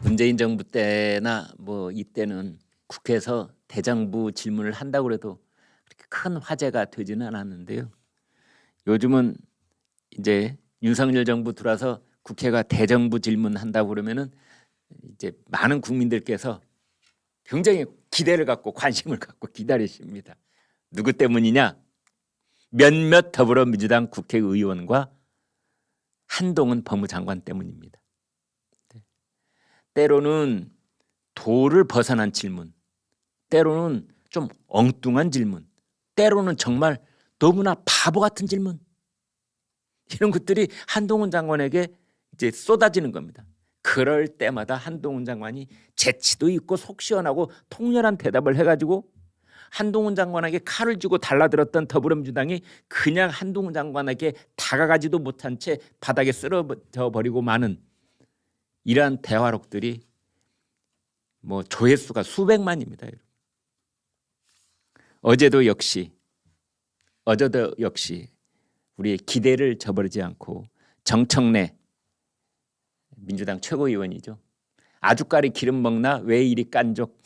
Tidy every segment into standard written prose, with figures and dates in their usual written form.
문재인 정부 때나 뭐 이때는 국회에서 대정부 질문을 한다고 해도 그렇게 큰 화제가 되지는 않았는데요. 요즘은 이제 윤석열 정부 들어와서 국회가 대정부 질문한다고 그러면은 이제 많은 국민들께서 굉장히 기대를 갖고 관심을 갖고 기다리십니다. 누구 때문이냐? 몇몇 더불어민주당 국회의원과 한동훈 법무장관 때문입니다. 때로는 도를 벗어난 질문, 때로는 좀 엉뚱한 질문, 때로는 정말 너무나 바보 같은 질문, 이런 것들이 한동훈 장관에게 이제 쏟아지는 겁니다. 그럴 때마다 한동훈 장관이 재치도 있고 속 시원하고 통렬한 대답을 해가지고 한동훈 장관에게 칼을 쥐고 달라들었던 더불어민주당이 그냥 한동훈 장관에게 다가가지도 못한 채 바닥에 쓰러져 버리고 마는 이러한 대화록들이 뭐 조회수가 수백만입니다. 어제도 역시 우리의 기대를 저버리지 않고 정청래 민주당 최고위원이죠. 아주까리 기름 먹나 왜 이리 깐족.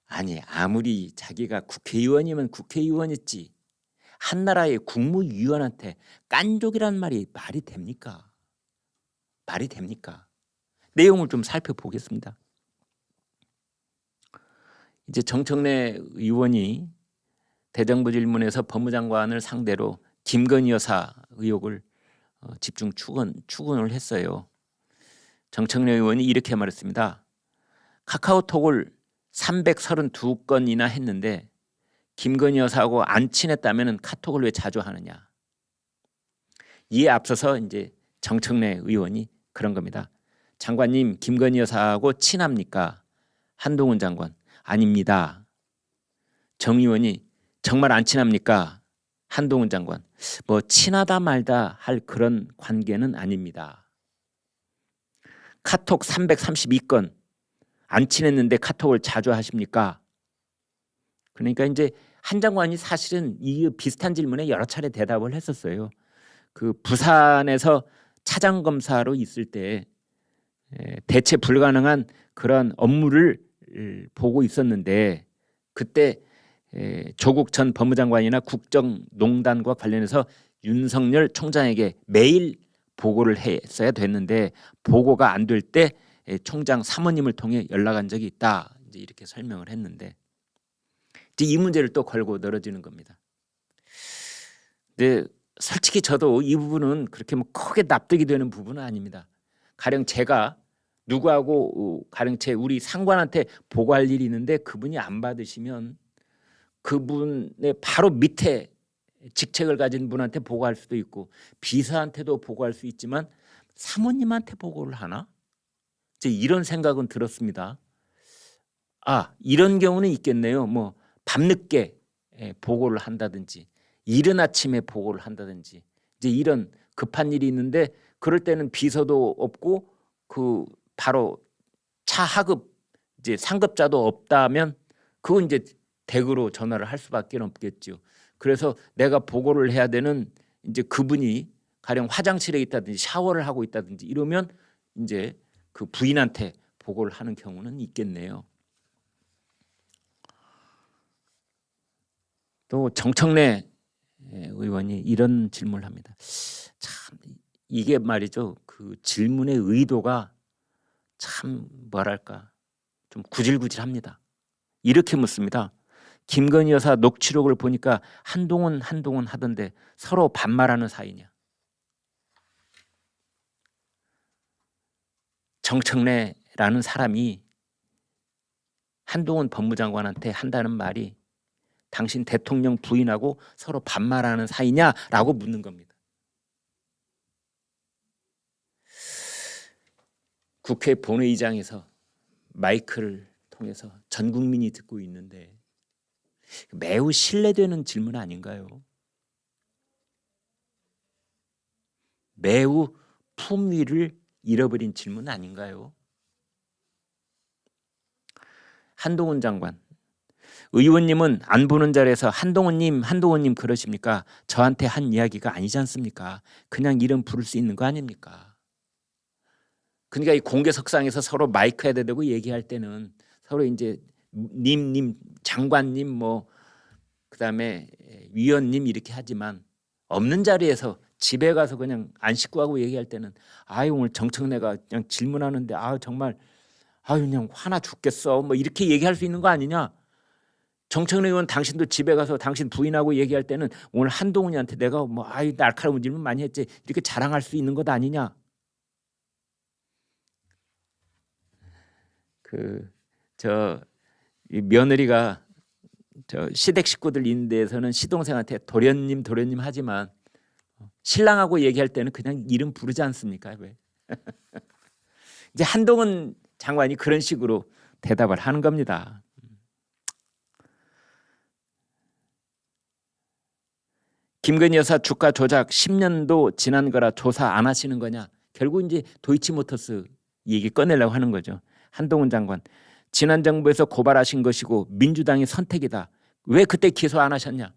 아니 아무리 자기가 국회의원이면 국회의원이지 한나라의 국무위원한테 깐족이란 말이 말이 됩니까? 말이 됩니까? 내용을 좀 살펴보겠습니다. 이제 정청래 의원이 대정부 질문에서 법무장관을 상대로 김건희 여사 의혹을 집중 추궁을 했어요. 정청래 의원이 이렇게 말했습니다. 카카오톡을 332건이나 했는데 김건희 여사하고 안 친했다면 카톡을 왜 자주 하느냐. 이에 앞서서 이제 정청래 의원이 그런 겁니다. 장관님 김건희 여사하고 친합니까? 한동훈 장관 아닙니다. 정 의원이 정말 안 친합니까? 한동훈 장관 뭐 친하다 말다 할 그런 관계는 아닙니다. 카톡 332건 안 친했는데 카톡을 자주 하십니까? 그러니까 이제 한 장관이 사실은 이 비슷한 질문에 여러 차례 대답을 했었어요. 그 부산에서 차장 검사로 있을 때 대체 불가능한 그런 업무를 보고 있었는데 그때 조국 전 법무장관이나 국정농단과 관련해서 윤석열 총장에게 매일 보고를 했어야 됐는데 보고가 안 될 때 총장 사모님을 통해 연락한 적이 있다. 이제 이렇게 설명을 했는데 이제 이 문제를 또 걸고 늘어지는 겁니다. 근데 솔직히 저도 이 부분은 그렇게 뭐 크게 납득이 되는 부분은 아닙니다. 가령 제가 누구하고 가령 우리 상관한테 보고할 일이 있는데 그분이 안 받으시면 그분의 바로 밑에 직책을 가진 분한테 보고할 수도 있고 비서한테도 보고할 수 있지만 사모님한테 보고를 하나? 이제 이런 생각은 들었습니다. 아, 이런 경우는 있겠네요. 뭐 밤늦게 보고를 한다든지 이른 아침에 보고를 한다든지 이제 이런 급한 일이 있는데 그럴 때는 비서도 없고 그 바로 차 하급 이제 상급자도 없다면 그건 이제 댁으로 전화를 할 수밖에 없겠죠. 그래서 내가 보고를 해야 되는 이제 그분이 가령 화장실에 있다든지 샤워를 하고 있다든지 이러면 이제 그 부인한테 보고를 하는 경우는 있겠네요. 또 정청래 의원이 이런 질문을 합니다. 참 이게 말이죠. 그 질문의 의도가 참 뭐랄까 좀 구질구질합니다. 이렇게 묻습니다. 김건희 여사 녹취록을 보니까 한동훈 하던데 서로 반말하는 사이냐. 정청래라는 사람이 한동훈 법무장관한테 한다는 말이 당신 대통령 부인하고 서로 반말하는 사이냐라고 묻는 겁니다. 국회 본회의장에서 마이크를 통해서 전 국민이 듣고 있는데 매우 신뢰되는 질문 아닌가요? 매우 품위를 잃어버린 질문 아닌가요? 한동훈 장관, 의원님은 안 보는 자리에서 한동훈님 그러십니까? 저한테 한 이야기가 아니지 않습니까? 그냥 이름 부를 수 있는 거 아닙니까? 그러니까 이 공개석상에서 서로 마이크 해야 되고 얘기할 때는 서로 이제 님, 장관님 뭐 그다음에 위원님 이렇게 하지만 없는 자리에서 집에 가서 그냥 안 씻고 하고 얘기할 때는 아유 오늘 정청래가 그냥 질문하는데 아유 정말 아유 그냥 화나 죽겠어 뭐 이렇게 얘기할 수 있는 거 아니냐. 정청래 의원 당신도 집에 가서 당신 부인하고 얘기할 때는 오늘 한동훈이한테 내가 뭐 아유 날카로운 질문 많이 했지 이렇게 자랑할 수 있는 것 아니냐. 이 며느리가 저 시댁 식구들 있는 데에서는 시동생한테 도련님 하지만 신랑하고 얘기할 때는 그냥 이름 부르지 않습니까? 왜? 이제 한동훈 장관이 그런 식으로 대답을 하는 겁니다. 김건희 여사 주가 조작 10년도 지난 거라 조사 안 하시는 거냐? 결국 이제 도이치모터스 얘기 꺼내려고 하는 거죠. 한동훈 장관 지난 정부에서 고발하신 것이고 민주당의 선택이다. 왜 그때 기소 안 하셨냐?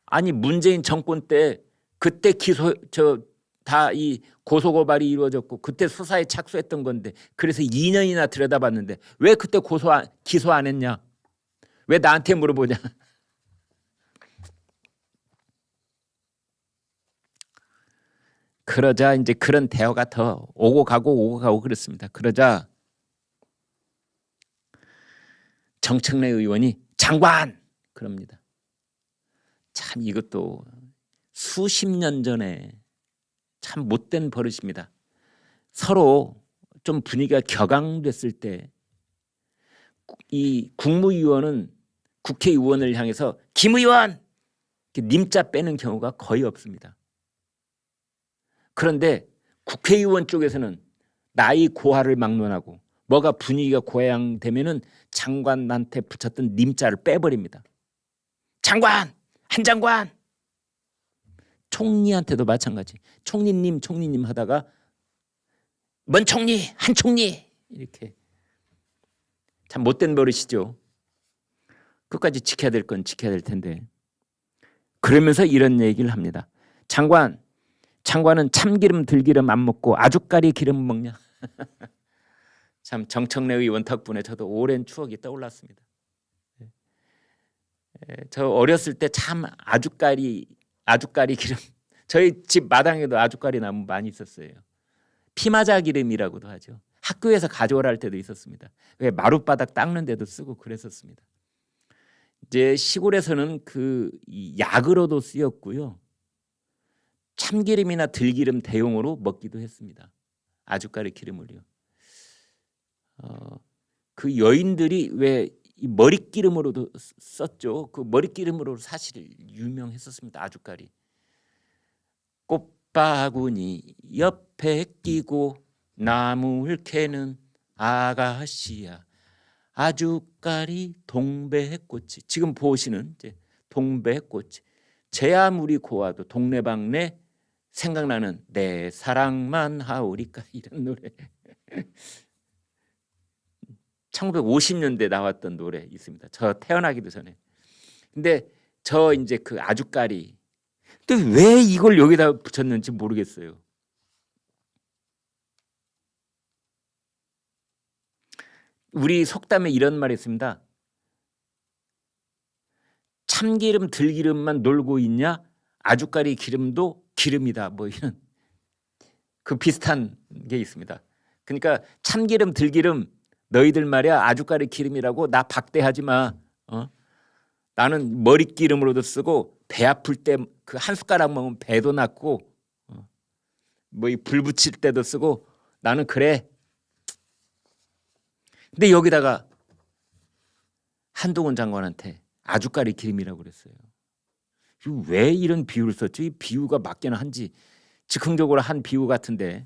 아니 문재인 정권 때 그때 기소 다 이 고소 고발이 이루어졌고 그때 수사에 착수했던 건데 그래서 2년이나 들여다봤는데 왜 그때 기소 안 했냐? 왜 나한테 물어보냐? 그러자 이제 그런 대화가 더 오고 가고 그렇습니다. 그러자 정청래 의원이 장관 그럽니다. 참 이것도 수십 년 전에 참 못된 버릇입니다. 서로 좀 분위기가 격앙됐을 때 이 국무위원은 국회의원을 향해서 김 의원 님자 빼는 경우가 거의 없습니다. 그런데 국회의원 쪽에서는 나이 고하를 막론하고 뭐가 분위기가 고양되면은 장관한테 붙였던 님자를 빼버립니다. 장관, 한 장관. 총리한테도 마찬가지. 총리님 하다가 뭔 총리, 한 총리 이렇게 참 못된 버릇이죠. 끝까지 지켜야 될 건 지켜야 될 텐데 그러면서 이런 얘기를 합니다. 장관은 참기름 들기름 안 먹고 아주까리 기름 먹냐? 참 정청래 의원 덕분에 저도 오랜 추억이 떠올랐습니다. 저 어렸을 때 참 아주까리 기름 저희 집 마당에도 아주까리 나무 많이 있었어요. 피마자 기름이라고도 하죠. 학교에서 가져오라 할 때도 있었습니다. 왜 마룻바닥 닦는 데도 쓰고 그랬었습니다. 이제 시골에서는 그 약으로도 쓰였고요. 참기름이나 들기름 대용으로 먹기도 했습니다. 아주까리 기름을요. 그 여인들이 왜 이 머릿기름으로도 썼죠. 그 머릿기름으로 사실 유명했었습니다. 아주까리. 꽃바구니 옆에 끼고 나무를 캐는 아가씨야. 아주까리 동백꽃이. 지금 보시는 이제 동백꽃이. 제 아무리 고와도 동네방네 생각나는 내 사랑만 하오리까 이런 노래. 1950년대 나왔던 노래 있습니다. 저 태어나기도 전에. 근데 저 이제 그 아주까리. 근데 왜 이걸 여기다 붙였는지 모르겠어요. 우리 속담에 이런 말이 있습니다. 참기름 들기름만 놀고 있냐? 아주까리 기름도 기름이다. 뭐 이런 그 비슷한 게 있습니다. 그러니까 참기름 들기름 너희들 말이야 아주까리 기름이라고 나 박대하지 마. 나는 머릿기름으로도 쓰고 배 아플 때 그 한 숟가락 먹으면 배도 낫고 뭐 이 불 붙일 때도 쓰고 나는 그래. 근데 여기다가 한동훈 장관한테 아주까리 기름이라고 그랬어요. 왜 이런 비유를 썼죠? 이 비유가 맞기는 한지 즉흥적으로 한 비유 같은데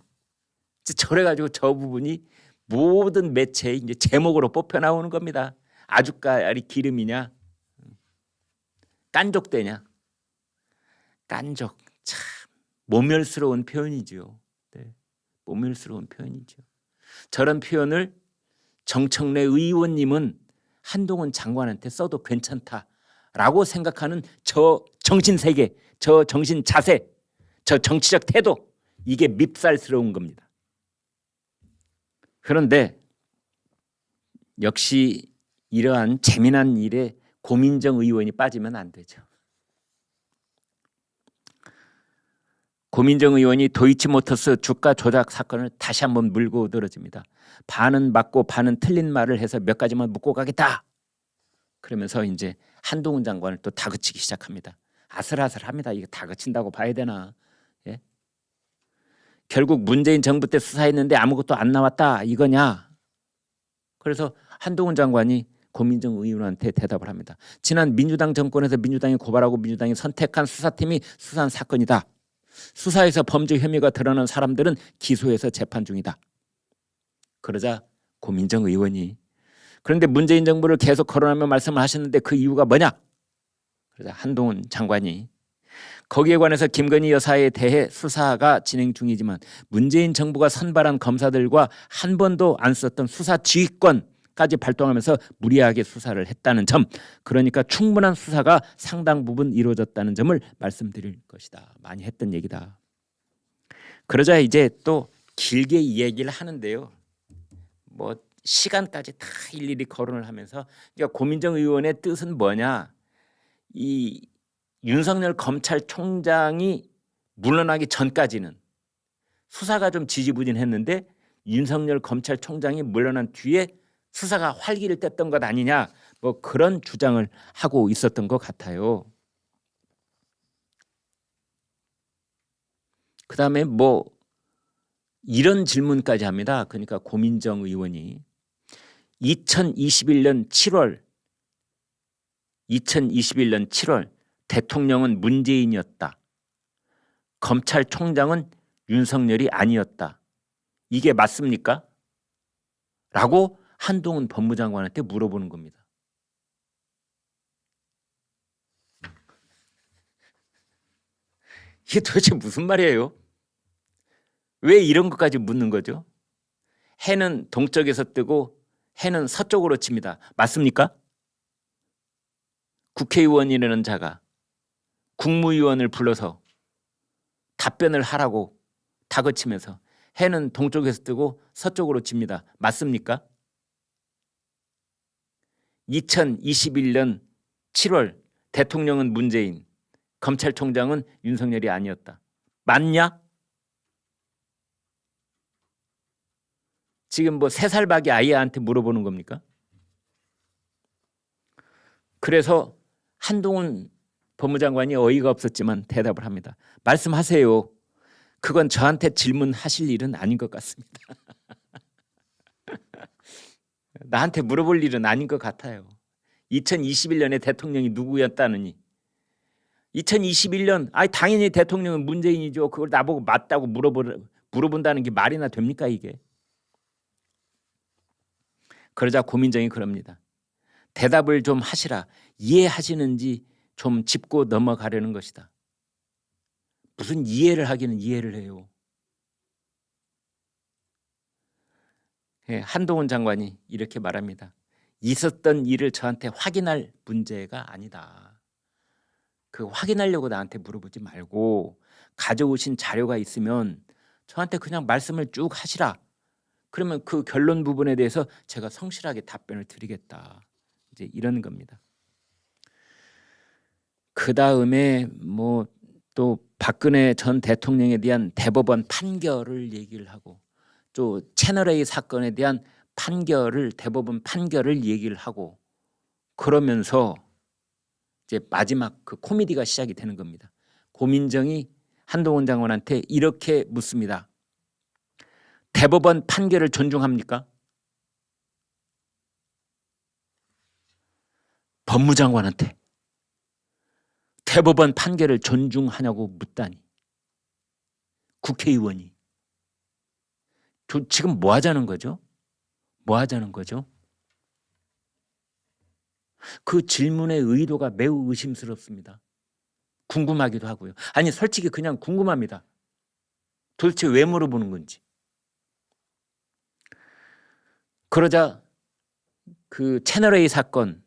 저래가지고 저 부분이 모든 매체에 이제 제목으로 뽑혀 나오는 겁니다. 아주까리 기름이냐, 깐족대냐. 깐족 참 모멸스러운 표현이죠. 네, 모멸스러운 표현이죠. 저런 표현을 정청래 의원님은 한동훈 장관한테 써도 괜찮다라고 생각하는 저 정신세계, 저 정신 자세, 저 정치적 태도 이게 밉살스러운 겁니다. 그런데 역시 이러한 재미난 일에 고민정 의원이 빠지면 안 되죠. 고민정 의원이 도이치모터스 주가 조작 사건을 다시 한번 물고 늘어집니다. 반은 맞고 반은 틀린 말을 해서 몇 가지만 묻고 가겠다. 그러면서 이제 한동훈 장관을 또 다그치기 시작합니다. 아슬아슬합니다. 이거 다그친다고 봐야 되나? 예? 결국 문재인 정부 때 수사했는데 아무것도 안 나왔다 이거냐? 그래서 한동훈 장관이 고민정 의원한테 대답을 합니다. 지난 민주당 정권에서 민주당이 고발하고 민주당이 선택한 수사팀이 수사한 사건이다. 수사에서 범죄 혐의가 드러난 사람들은 기소해서 재판 중이다. 그러자 고민정 의원이 그런데 문재인 정부를 계속 거론하며 말씀을 하셨는데 그 이유가 뭐냐? 그러자 한동훈 장관이 거기에 관해서 김건희 여사에 대해 수사가 진행 중이지만 문재인 정부가 선발한 검사들과 한 번도 안 썼던 수사 지휘권까지 발동하면서 무리하게 수사를 했다는 점, 그러니까 충분한 수사가 상당 부분 이루어졌다는 점을 말씀드릴 것이다. 많이 했던 얘기다. 그러자 이제 또 길게 이야기를 하는데요. 뭐 시간까지 다 일일이 거론을 하면서 그러니까 고민정 의원의 뜻은 뭐냐? 이 윤석열 검찰총장이 물러나기 전까지는 수사가 좀 지지부진했는데 윤석열 검찰총장이 물러난 뒤에 수사가 활기를 뗐던 것 아니냐, 뭐 그런 주장을 하고 있었던 것 같아요. 그다음에 뭐 이런 질문까지 합니다. 그러니까 고민정 의원이 2021년 7월 대통령은 문재인이었다. 검찰총장은 윤석열이 아니었다. 이게 맞습니까? 라고 한동훈 법무장관한테 물어보는 겁니다. 이게 도대체 무슨 말이에요? 왜 이런 것까지 묻는 거죠? 해는 동쪽에서 뜨고 해는 서쪽으로 칩니다. 맞습니까? 국회의원이라는 자가 국무위원을 불러서 답변을 하라고 다그치면서 해는 동쪽에서 뜨고 서쪽으로 칩니다. 맞습니까? 2021년 7월 대통령은 문재인, 검찰총장은 윤석열이 아니었다. 맞냐? 지금 뭐 3살박이 아이한테 물어보는 겁니까? 그래서 한동훈 법무장관이 어이가 없었지만 대답을 합니다. 말씀하세요. 그건 저한테 질문하실 일은 아닌 것 같습니다. 나한테 물어볼 일은 아닌 것 같아요. 2021년에 대통령이 누구였다느니. 2021년 당연히 대통령은 문재인이죠. 그걸 나보고 맞다고 물어본다는 게 말이나 됩니까 이게. 그러자 고민정이 그럽니다. 대답을 좀 하시라. 이해하시는지 좀 짚고 넘어가려는 것이다. 무슨 이해를 하기는 이해를 해요. 한동훈 장관이 이렇게 말합니다. 있었던 일을 저한테 확인할 문제가 아니다. 그 확인하려고 나한테 물어보지 말고 가져오신 자료가 있으면 저한테 그냥 말씀을 쭉 하시라. 그러면 그 결론 부분에 대해서 제가 성실하게 답변을 드리겠다. 이제 이런 겁니다. 그 다음에 뭐 또 박근혜 전 대통령에 대한 대법원 판결을 얘기를 하고 또 채널A 사건에 대한 대법원 판결을 얘기를 하고 그러면서 이제 마지막 그 코미디가 시작이 되는 겁니다. 고민정이 한동훈 장관한테 이렇게 묻습니다. 대법원 판결을 존중합니까? 법무장관한테 대법원 판결을 존중하냐고 묻다니. 국회의원이. 지금 뭐 하자는 거죠? 뭐 하자는 거죠? 그 질문의 의도가 매우 의심스럽습니다. 궁금하기도 하고요. 아니 솔직히 그냥 궁금합니다. 도대체 왜 물어보는 건지. 그러자 그 채널A 사건의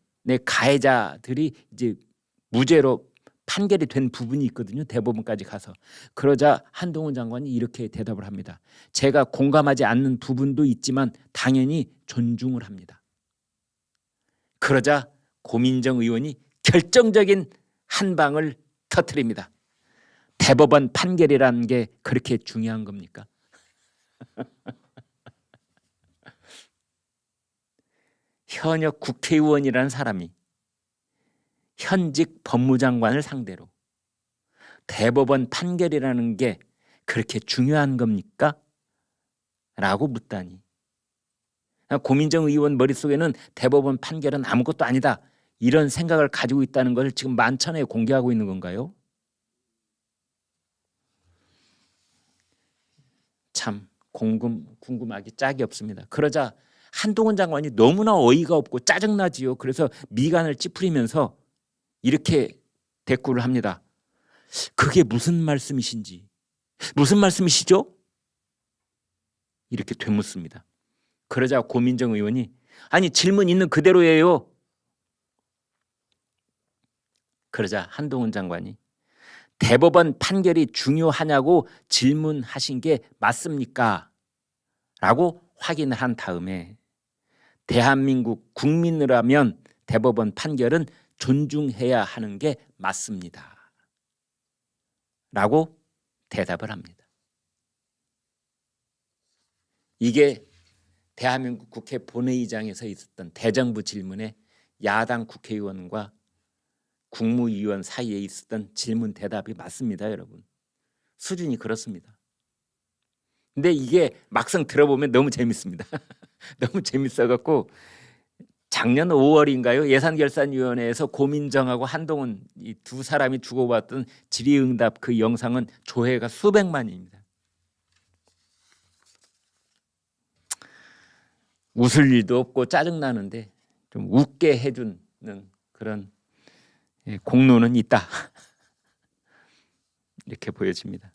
가해자들이 이제 무죄로 판결이 된 부분이 있거든요. 대법원까지 가서. 그러자 한동훈 장관이 이렇게 대답을 합니다. 제가 공감하지 않는 부분도 있지만 당연히 존중을 합니다. 그러자 고민정 의원이 결정적인 한 방을 터뜨립니다. 대법원 판결이라는 게 그렇게 중요한 겁니까? 현역 국회의원이라는 사람이 현직 법무장관을 상대로 대법원 판결이라는 게 그렇게 중요한 겁니까? 라고 묻다니. 고민정 의원 머릿속에는 대법원 판결은 아무것도 아니다, 이런 생각을 가지고 있다는 것을 지금 만천하에 공개하고 있는 건가요? 참 궁금하기 짝이 없습니다. 그러자 한동훈 장관이 너무나 어이가 없고 짜증나지요. 그래서 미간을 찌푸리면서 이렇게 대꾸를 합니다. 그게 무슨 말씀이신지, 무슨 말씀이시죠? 이렇게 되묻습니다. 그러자 고민정 의원이 아니 질문 있는 그대로예요. 그러자 한동훈 장관이 대법원 판결이 중요하냐고 질문하신 게 맞습니까? 라고 확인을 한 다음에 대한민국 국민이라면 대법원 판결은 존중해야 하는 게 맞습니다. 라고 대답을 합니다. 이게 대한민국 국회 본회의장에서 있었던 대정부 질문에 야당 국회의원과 국무위원 사이에 있었던 질문 대답이 맞습니다, 여러분. 수준이 그렇습니다. 근데 이게 막상 들어보면 너무 재밌습니다. 너무 재밌어갖고 작년 5월인가요? 예산결산위원회에서 고민정하고 한동훈 이 두 사람이 주고받던 질의응답 그 영상은 조회가 수백만입니다. 웃을 일도 없고 짜증나는데 좀 웃게 해주는 그런 공로는 있다. 이렇게 보여집니다.